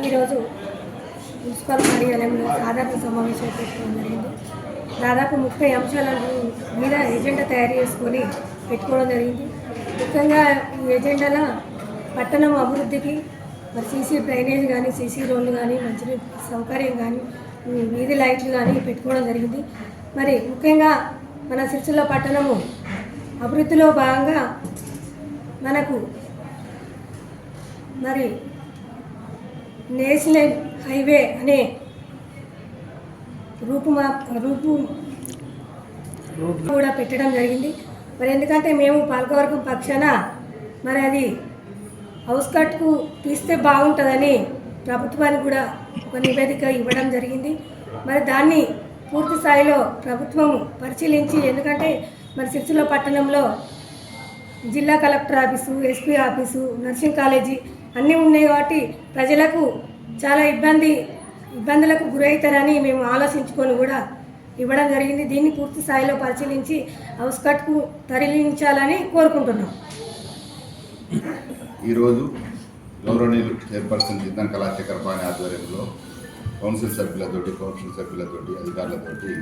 ఈరోజు మున్సిపల్ కార్యాలయంలో సాధారణ సమావేశం పెట్టుకోవడం జరిగింది. దాదాపు 30 అంశాల మీద ఎజెండా తయారు చేసుకొని పెట్టుకోవడం జరిగింది. ముఖ్యంగా ఈ ఎజెండాలో పట్టణం అభివృద్ధికి మరి సీసీ డ్రైనేజ్ కానీ, సీసీ రోడ్లు కానీ, మంచి సౌకర్యం కానీ, వీధి లైట్లు కానీ పెట్టుకోవడం జరిగింది. మరి ముఖ్యంగా మన సిరిసిల్ల పట్టణము అభివృద్ధిలో భాగంగా మనకు మరి నేషనల్ హైవే అనే రూపు కూడా పెట్టడం జరిగింది. మరి ఎందుకంటే మేము పాలకవర్గం పక్షాన మరి అది అవుట్స్కట్కు తీస్తే బాగుంటుందని ప్రభుత్వానికి కూడా ఒక నివేదిక ఇవ్వడం జరిగింది. మరి దాన్ని పూర్తి స్థాయిలో ప్రభుత్వం పరిశీలించి, ఎందుకంటే మరి సిరిసిల్ల పట్టణంలో జిల్లా collector office, SP office, nursing college అన్నీ ఉన్నాయి కాబట్టి ప్రజలకు చాలా ఇబ్బందులకు గురవుతారని మేము ఆలోచించుకొని కూడా ఇవ్వడం జరిగింది. దీన్ని పూర్తి స్థాయిలో పరిశీలించి అవుట్స్కట్కు తరలించాలని కోరుకుంటున్నాం. ఈరోజు గౌరవనీయులు చైర్పర్సన్ జిద్దాం కళాశేఖర్ పాణి ఆధ్వర్యంలో కౌన్సిల్ సభ్యులతోటి, అధికారులతోటి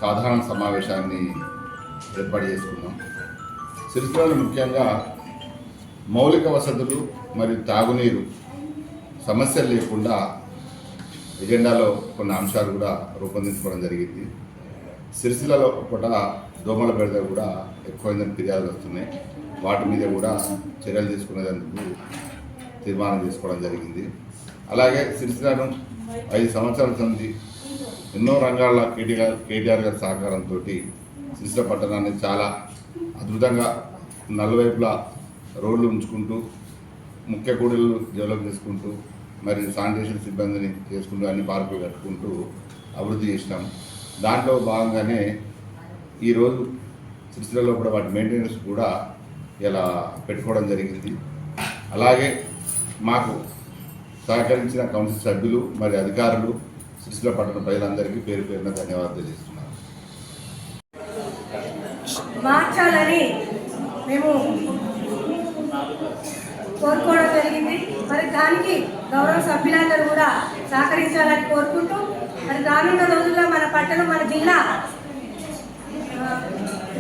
సాధారణ సమావేశాన్ని ఏర్పాటు చేసుకున్నాం. సిరిసిల్లలో ముఖ్యంగా మౌలిక వసతులు మరియు తాగునీరు సమస్యలు లేకుండా ఎజెండాలో కొన్ని అంశాలు కూడా రూపొందించుకోవడం జరిగింది. సిరిసిల్లలో కూడా దోమల బెడద కూడా ఎక్కువైందని ఫిర్యాదులు వస్తున్నాయి. వాటి మీద కూడా చర్యలు తీసుకునేందుకు తీర్మానం తీసుకోవడం జరిగింది. అలాగే సిరిసిల్లను 5 సంవత్సరాల నుంచి ఎన్నో రంగాల కేటీఆర్ గారి సహకారంతో సిరిసిల్ల పట్టణాన్ని చాలా అద్భుతంగా నలువైపులా రోడ్లు ఉంచుకుంటూ, ముఖ్య కూడళ్ళు డెవలప్ చేసుకుంటూ, మరి శానిటేషన్ సిబ్బందిని చేసుకుంటూ, అన్ని పార్కులు కట్టుకుంటూ అభివృద్ధి చేసినాం. దాంట్లో భాగంగానే ఈరోజు సిరిసిల్లలో కూడా వాటి మెయింటెనెన్స్ కూడా ఇలా పెట్టుకోవడం జరిగింది. అలాగే మాకు సహకరించిన కౌన్సిల్ సభ్యులు మరి అధికారులు, సిరిసిల్ల పట్టణ ప్రజలందరికీ పేరు పేరున ధన్యవాదాలు తెలియజేస్తున్నాను. మార్చాలని మేము కోరుకోవడం జరిగింది. మరి దానికి గౌరవ సభ్యులందరూ కూడా సహకరించాలని కోరుకుంటూ, మరి రానున్న రోజుల్లో మన పట్టణం, మన జిల్లా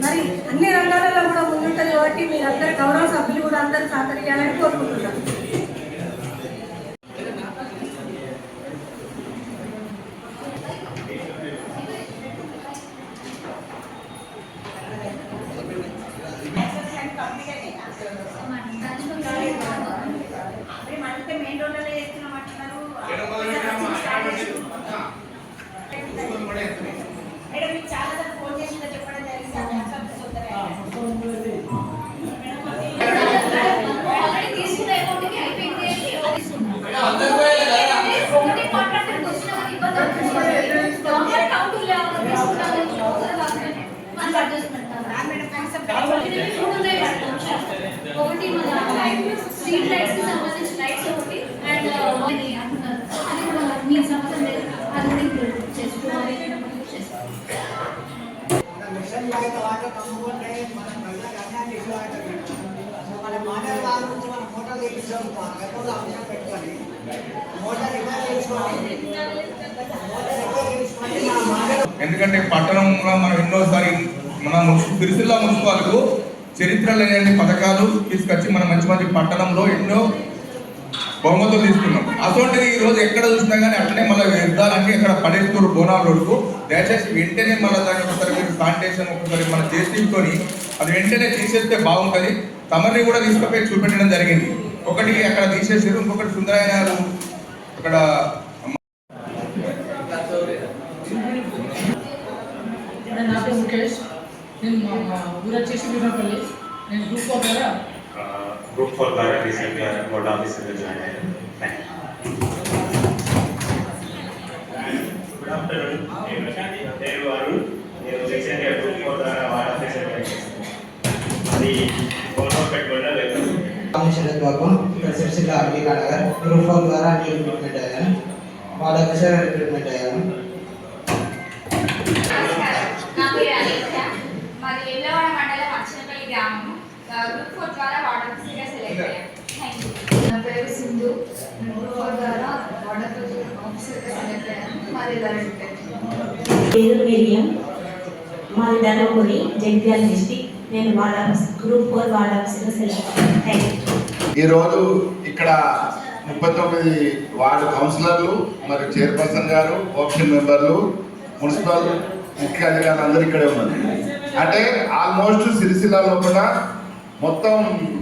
మరి అన్ని రంగాలలో కూడా ముందుంటుంది కాబట్టి మీరందరూ గౌరవ సభ్యులు కూడా అందరూ సహకరించాలని కోరుకుంటున్నాం. ఒకటి మన స్ట్రీట్ లైట్స్ కి సంబంధించిన లైట్స్ ఒకటి అండ్ అది కూడా మీ సంబంధం లేదు, అది కూడా చేసుకోవాలి. ఎందుకంటే పట్టణంలో మనం ఎన్నోసారి మన సిరిసిల్ల మున్సిపాలకు చరిత్ర లేని పథకాలు తీసుకొచ్చి మనం మంచి మంచి పట్టణంలో ఎన్నో బహుమతులు తీసుకున్నాం. అటువంటిది ఈ రోజు ఎక్కడ చూసినా కానీ అట్లనే మళ్ళీ వ్యర్థాలన్నీ అక్కడ పడేస్తారు బోనాల రోడ్డుకు. దయచేసి వెంటనే మళ్ళీ దాన్ని ఒకసారి మీరు శానిటేషన్ ఒకసారి మన చేతితో అది వెంటనే తీసేస్తే బాగుంటుంది. తమరిని కూడా తీసుకుపోయి చూపెట్టడం జరిగింది. ఒకటి అక్కడ తీసేసారు, ఇంకొకటి సుందరయ్య గారు అక్కడ నేను గ్రూప్ 4 ద్వారా రీసెంట్గా బోర్డ్ ఆఫీసర్గా జాయిన్ అయ్యాను. Good afternoon. నేను రీసెంట్గా గ్రూప్ 4 ద్వారా వార్డ్ ఆఫీసర్గా అది ఫోటో పెట్టుకుంటా సిరిసిల్ల అంగీకార్ నగర్ గ్రూప్ 4 ద్వారా రిక్రూట్మెంట్ అయ్యాను. వార్డ్ ఆఫీసర్ రిక్రూట్మెంట్ అయ్యాను. గ్రూప్ 4 ద్వారా వార్డ్ ఆఫీసర్గా సెలెక్ట్ అయ్యాను. నా పేరు సింధు. గ్రూప్ 4 ద్వారా వార్డ్ ఆఫీసర్గా సెలెక్ట్ అయ్యాను. మాది ధరణి. పేరు మిరియం, మాది ధర్మపురి, జగిత్యాల డిస్టిక్. నేను గ్రూప్ 4 వార్డ్ ఆఫీసర్గా సెలెక్ట్ అయ్యాను. ఈరోజు ఇక్కడ 39 వార్డు కౌన్సిలర్లు మరియు చైర్పర్సన్ గారు, ఆప్షన్ మెంబర్లు, మున్సిపల్ ముఖ్య అధికారులు అందరూ ఇక్కడే ఉన్నారు. అంటే ఆల్మోస్ట్ సిరిసిల్ల లోపల మొత్తం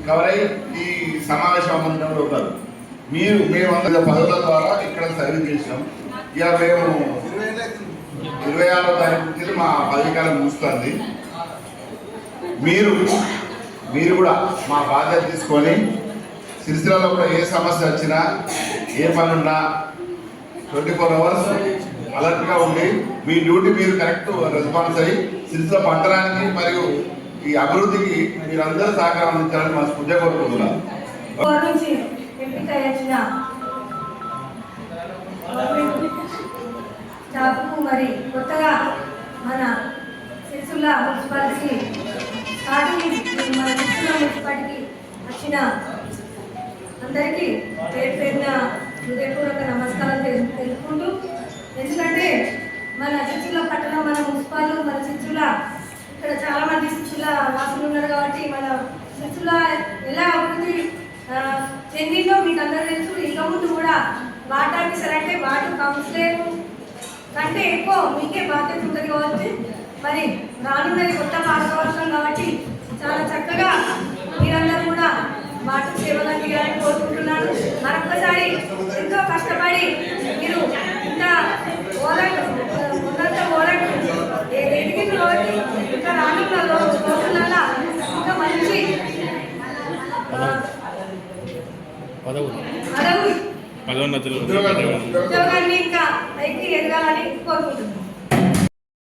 కవర్ అయ్యి ఈ సమావేశం మందిరంలో ఉన్నారు. మేమందరూ పదవుల ద్వారా ఇక్కడ సర్వీస్ చేసినాం. ఇక మేము 26వ తారీఖు నుంచి మా పదవీకాలం ముగుస్తుంది. మీరు కూడా మా బాధ్యత తీసుకొని సిరిసిల్లలో కూడా ఏ సమస్య వచ్చినా ఏ పని ఉన్నా 24 అవర్స్ అలర్ట్గా ఉండి మీ డ్యూటీ మీరు కరెక్ట్ రెస్పాన్స్ అయ్యి సిరిసిల్ల పట్టణానికి మరియు ఈ అభివృద్ధికి మీరందరూ సహకారం అందించాలని మనస్ఫూర్తిగా కోరుకుంటున్నాను. నుంచి ఎంపిక చేసిన స్టాఫ్కు మరి కొత్తగా మన సిరిసిల్ల మున్సిపాలిటీ స్టార్టింగ్ మన సిరిసిల్ల మున్సిపాలిటీకి వచ్చిన అందరికీ పేరున హృదయపూర్వక నమస్కారం తెలుపుకుంటూ, ఎందుకంటే మన సిరిసిల్ల పట్టణం, మన మున్సిపాల్, మన సిరిసిల్ల ఇక్కడ చాలా మంది సిరిసిల్ల వాసులు ఉన్నారు కాబట్టి మన సిరిసిల్ల ఎలా అభివృద్ధి చెందిందో మీకు అందరూ తెలుసు. ఇంకా ముందు కూడా వార్డ్ ఆఫీసర్ అంటే వార్డు కౌన్సిలర్ కంటే ఎక్కువ మీకే బాధ్యత ఉంటుంది కాబట్టి మరి రానున్నది కొత్త పాలకవర్గం కాబట్టి చాలా చక్కగా మీరందరూ కూడా వార్డు సేవలు అందించాలని కోరుకుంటున్నాను. మరొక్కసారి ఎంతో కష్టపడి మీరు ఇంత ఉన్నంత ఎదిగిన రోజు ఇంకా రానున్న రోజులలో ఇంకా మంచి ఉద్యోగాన్ని ఇంకా పైకి ఎదగాలని కోరుకుంటున్నాను.